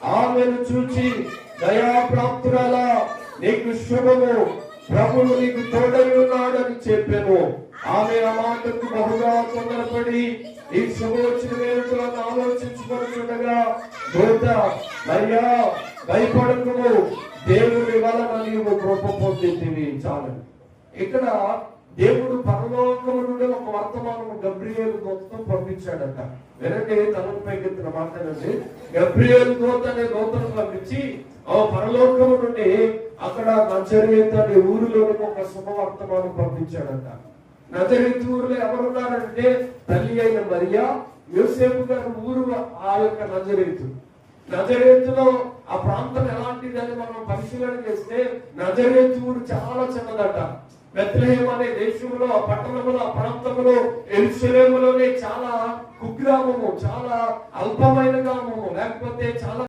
ఆమెను చూచి దయాప్రాప్తురాల, నీకు శుభము, ప్రభువు నీకు తోడై ఉన్నాడని చెప్పాను. ఆమె ఆ మాటకు బహుగా తొందరపడి ఈ శుభవచనం ఏమిటో అని ఆలోచించుకొనుచుండగా దూత, మరియా భయపడకుము, దేవుని వలన నీవు కృప పొందితివి. చాలు. ఇక్కడ దేవుడు పరలోకము నుండి ఒక వర్తమానము గబ్రియేలు దూతతో పంపించాడట. వెనకే తలపైకెత్తిన మాట్లాడండి. గబ్రియేలు దూత అనే దూతను పంపించి పరలోకము నుండి అక్కడ నజరేతు అనే ఊరిలోనికి ఒక శుభవర్తమానం పంపించాడట. నజరేతు ఊరిలో ఎవరున్నారంటే తల్లి అయిన మరియా, యోసేపు గారి ఊరు ఆ యొక్క నజరేతు. నజరేతులో ఆ ప్రాంతం ఎలాంటిదని మనం పరిశీలన చేస్తే నజరేతు ఊరు చాలా చిన్నదట. బెత్లెహేం అనే దేశంలో, ఆ పట్టణంలో, ఆ ప్రాంతంలో, యెరూషలేములోనే చాలా కుగ్రామము, చాలా అల్పమైన గ్రామము, లేకపోతే చాలా